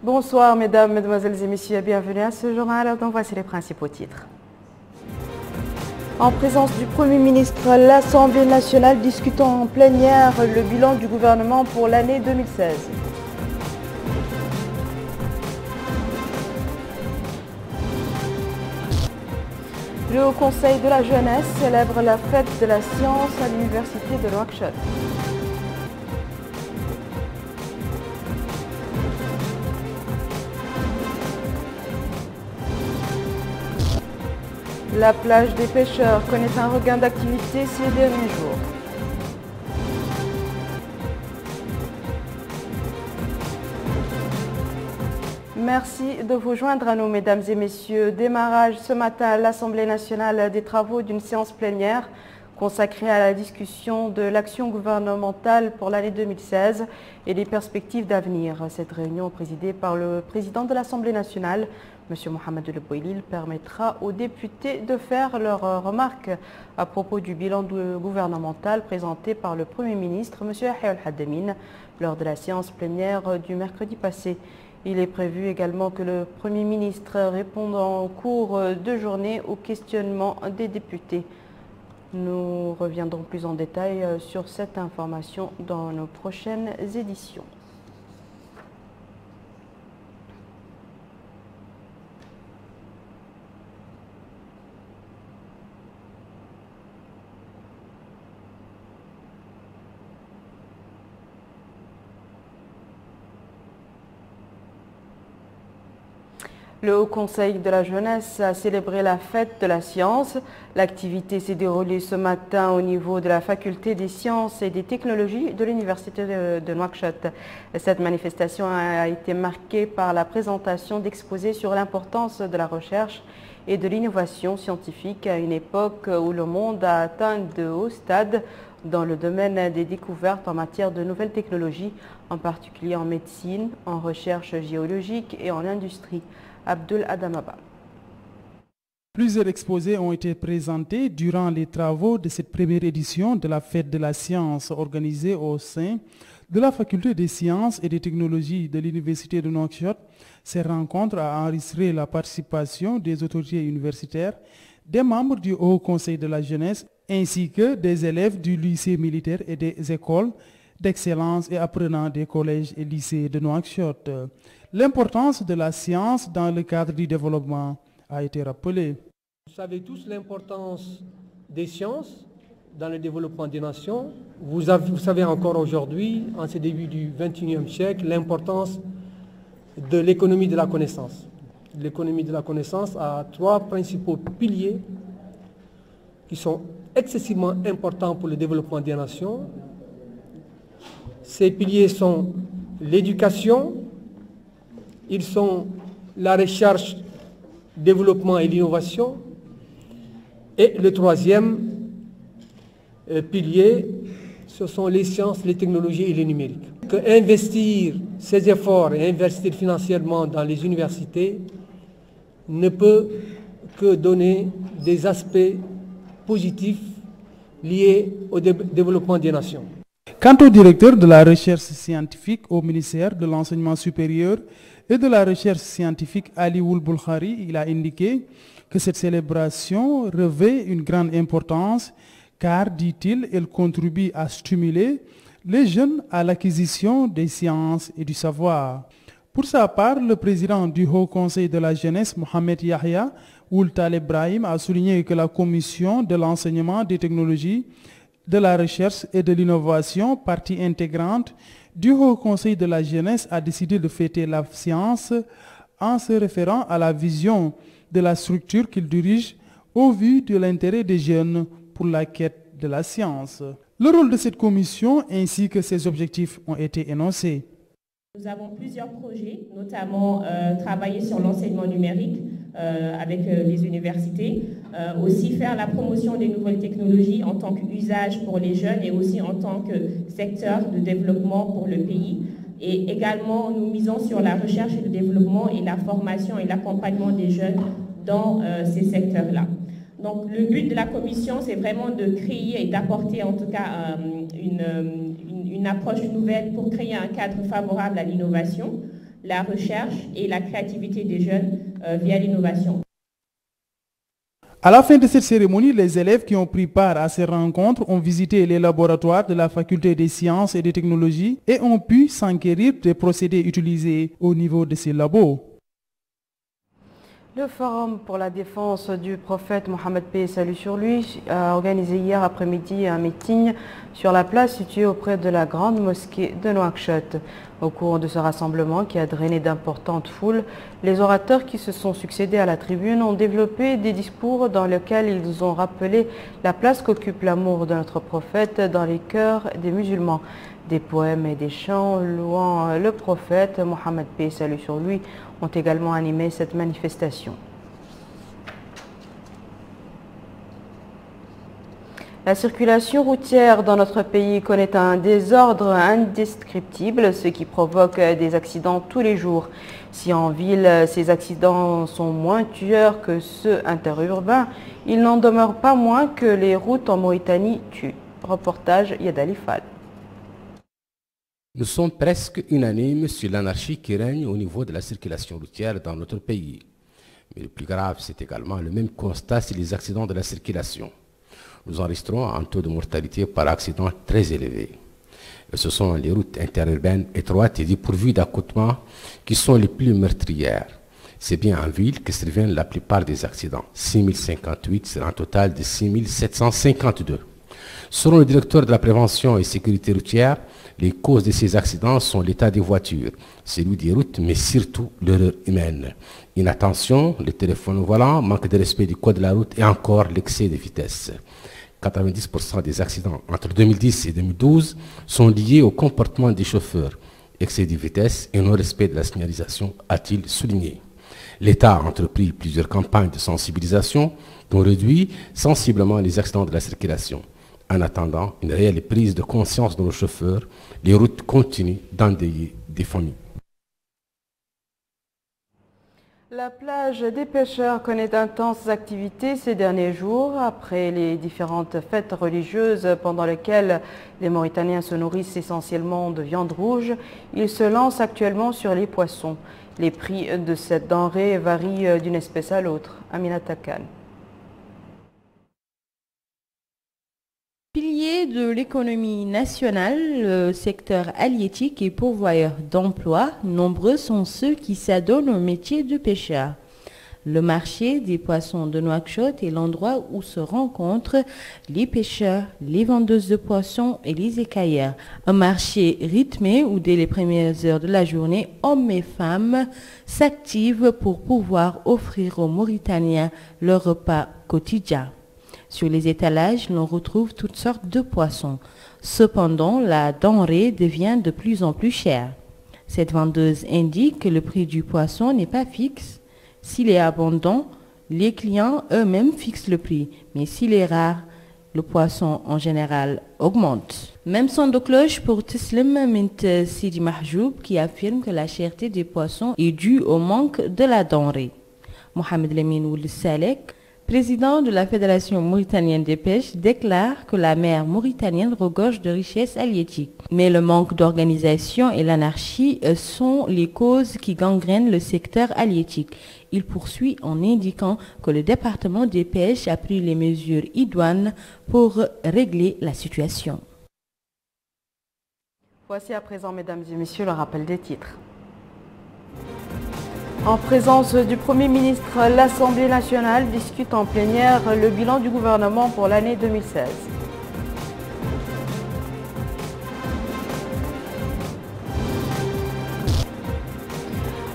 Bonsoir mesdames, mesdemoiselles et messieurs, bienvenue à ce journal dont voici les principaux titres. En présence du Premier ministre, l'Assemblée nationale discutant en plénière le bilan du gouvernement pour l'année 2016. Le Haut Conseil de la jeunesse célèbre la fête de la science à l'université de Nouakchott. La plage des pêcheurs connaît un regain d'activité ces derniers jours. Merci de vous joindre à nous, mesdames et messieurs. Démarrage ce matin à l'Assemblée nationale des travaux d'une séance plénière consacrée à la discussion de l'action gouvernementale pour l'année 2016 et des perspectives d'avenir. Cette réunion présidée par le président de l'Assemblée nationale, M. Mohamed El Bouilil, permettra aux députés de faire leurs remarques à propos du bilan gouvernemental présenté par le Premier ministre, M. Yahya Al-Haddamine, lors de la séance plénière du mercredi passé. Il est prévu également que le Premier ministre réponde en cours de journée aux questionnements des députés. Nous reviendrons plus en détail sur cette information dans nos prochaines éditions. Le Haut Conseil de la jeunesse a célébré la fête de la science. L'activité s'est déroulée ce matin au niveau de la faculté des sciences et des technologies de l'université de Nouakchott. Cette manifestation a été marquée par la présentation d'exposés sur l'importance de la recherche et de l'innovation scientifique à une époque où le monde a atteint de hauts stades dans le domaine des découvertes en matière de nouvelles technologies, en particulier en médecine, en recherche géologique et en industrie. Abdul Adamaba. Plusieurs exposés ont été présentés durant les travaux de cette première édition de la Fête de la Science organisée au sein de la Faculté des Sciences et des Technologies de l'Université de Nouakchott. Ces rencontres ont enregistré la participation des autorités universitaires, des membres du Haut Conseil de la jeunesse, ainsi que des élèves du lycée militaire et des écoles d'excellence et apprenants des collèges et lycées de Nouakchott. L'importance de la science dans le cadre du développement a été rappelée. Vous savez tous l'importance des sciences dans le développement des nations. Vous savez encore aujourd'hui, en ce début du XXIe siècle, l'importance de l'économie de la connaissance. L'économie de la connaissance a trois principaux piliers qui sont excessivement importants pour le développement des nations. Ces piliers sont l'éducation, ils sont la recherche, développement et l'innovation. Et le troisième pilier, ce sont les sciences, les technologies et le numérique. Investir ces efforts et investir financièrement dans les universités ne peut que donner des aspects positifs liés au développement des nations. Quant au directeur de la recherche scientifique au ministère de l'Enseignement supérieur et de la recherche scientifique Ali Boulkhari, il a indiqué que cette célébration revêt une grande importance car, dit-il, elle contribue à stimuler les jeunes à l'acquisition des sciences et du savoir. Pour sa part, le président du Haut Conseil de la jeunesse, Mohamed Yahya Ould Taleb Brahim, a souligné que la commission de l'enseignement des technologies, de la recherche et de l'innovation, partie intégrante du Haut Conseil de la jeunesse, a décidé de fêter la science en se référant à la vision de la structure qu'il dirige au vu de l'intérêt des jeunes pour la quête de la science. Le rôle de cette commission ainsi que ses objectifs ont été énoncés. Nous avons plusieurs projets, notamment travailler sur l'enseignement numérique avec les universités, aussi faire la promotion des nouvelles technologies en tant qu'usage pour les jeunes et aussi en tant que secteur de développement pour le pays. Et également, nous misons sur la recherche et le développement et la formation et l'accompagnement des jeunes dans ces secteurs-là. Donc le but de la commission, c'est vraiment de créer et d'apporter en tout cas une approche nouvelle pour créer un cadre favorable à l'innovation, la recherche et la créativité des jeunes via l'innovation. À la fin de cette cérémonie, les élèves qui ont pris part à ces rencontres ont visité les laboratoires de la Faculté des sciences et des technologies et ont pu s'enquérir des procédés utilisés au niveau de ces labos. Le Forum pour la défense du prophète Mohammed paix et salut sur lui a organisé hier après-midi un meeting sur la place située auprès de la grande mosquée de Nouakchott. Au cours de ce rassemblement qui a drainé d'importantes foules, les orateurs qui se sont succédés à la tribune ont développé des discours dans lesquels ils ont rappelé la place qu'occupe l'amour de notre prophète dans les cœurs des musulmans. Des poèmes et des chants louant le prophète Mohammed paix et salut sur lui ont également animé cette manifestation. La circulation routière dans notre pays connaît un désordre indescriptible, ce qui provoque des accidents tous les jours. Si en ville, ces accidents sont moins tueurs que ceux interurbains, il n'en demeure pas moins que les routes en Mauritanie tuent. Reportage Yadali Fall. Nous sommes presque unanimes sur l'anarchie qui règne au niveau de la circulation routière dans notre pays. Mais le plus grave, c'est également le même constat sur les accidents de la circulation. Nous enregistrons un taux de mortalité par accident très élevé. Et ce sont les routes interurbaines étroites et dépourvues d'accotements qui sont les plus meurtrières. C'est bien en ville que surviennent la plupart des accidents, 6058 sur un total de 6752. Selon le directeur de la prévention et sécurité routière, les causes de ces accidents sont l'état des voitures, celui des routes, mais surtout l'erreur humaine. Inattention, le téléphone au volant, manque de respect du code de la route et encore l'excès de vitesse. 90% des accidents entre 2010 et 2012 sont liés au comportement des chauffeurs, excès de vitesse et non-respect de la signalisation, a-t-il souligné. L'État a entrepris plusieurs campagnes de sensibilisation qui ont réduit sensiblement les accidents de la circulation. En attendant une réelle prise de conscience de nos chauffeurs, les routes continuent d'endeuiller des familles. La plage des pêcheurs connaît d'intenses activités ces derniers jours. Après les différentes fêtes religieuses pendant lesquelles les Mauritaniens se nourrissent essentiellement de viande rouge, ils se lancent actuellement sur les poissons. Les prix de cette denrée varient d'une espèce à l'autre. Aminata Khan. Pilier de l'économie nationale, le secteur halieutique est pourvoyeur d'emplois. Nombreux sont ceux qui s'adonnent au métier de pêcheur. Le marché des poissons de Nouakchott est l'endroit où se rencontrent les pêcheurs, les vendeuses de poissons et les écailleurs. Un marché rythmé où dès les premières heures de la journée, hommes et femmes s'activent pour pouvoir offrir aux Mauritaniens leur repas quotidien. Sur les étalages, l'on retrouve toutes sortes de poissons. Cependant, la denrée devient de plus en plus chère. Cette vendeuse indique que le prix du poisson n'est pas fixe. S'il est abondant, les clients eux-mêmes fixent le prix. Mais s'il est rare, le poisson en général augmente. Même son de cloche pour Tislim Mint Sidi Mahjoub qui affirme que la cherté des poissons est due au manque de la denrée. Mohamed Lamine Ould Salek, président de la Fédération mauritanienne des pêches, déclare que la mer mauritanienne regorge de richesses halieutiques. Mais le manque d'organisation et l'anarchie sont les causes qui gangrènent le secteur halieutique. Il poursuit en indiquant que le département des pêches a pris les mesures idoines pour régler la situation. Voici à présent, mesdames et messieurs, le rappel des titres. En présence du Premier ministre, l'Assemblée nationale discute en plénière le bilan du gouvernement pour l'année 2016.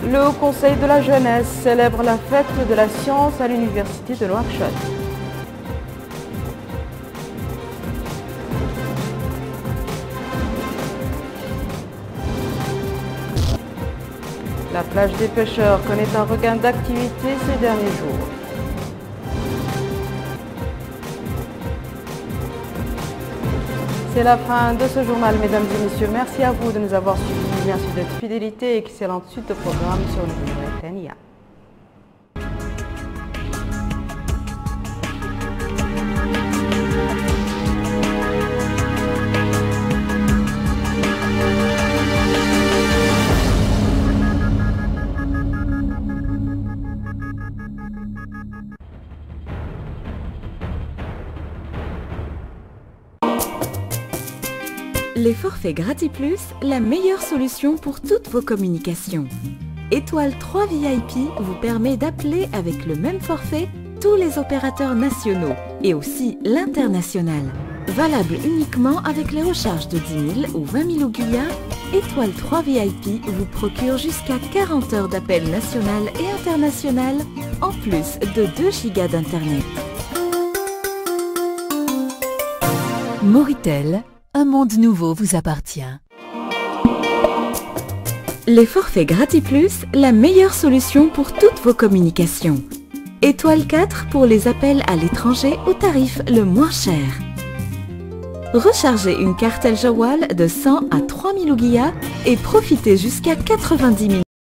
Le Haut Conseil de la jeunesse célèbre la fête de la science à l'université de Nouakchott. La plage des pêcheurs connaît un regain d'activité ces derniers jours. C'est la fin de ce journal, mesdames et messieurs. Merci à vous de nous avoir suivis. Merci de votre fidélité et excellente suite de programme sur le Mauritania. Les forfaits GratiPlus, la meilleure solution pour toutes vos communications. Étoile 3 VIP vous permet d'appeler avec le même forfait tous les opérateurs nationaux et aussi l'international. Valable uniquement avec les recharges de 10 000 ou 20 000 ouguiyas, Étoile 3 VIP vous procure jusqu'à 40 heures d'appel national et international, en plus de 2 gigas d'internet. Moritel, un monde nouveau vous appartient. Les forfaits GratiPlus, la meilleure solution pour toutes vos communications. Étoile 4 pour les appels à l'étranger au tarif le moins cher. Rechargez une carte El Jawwal de 100 à 3000 ouguiyas et profitez jusqu'à 90 000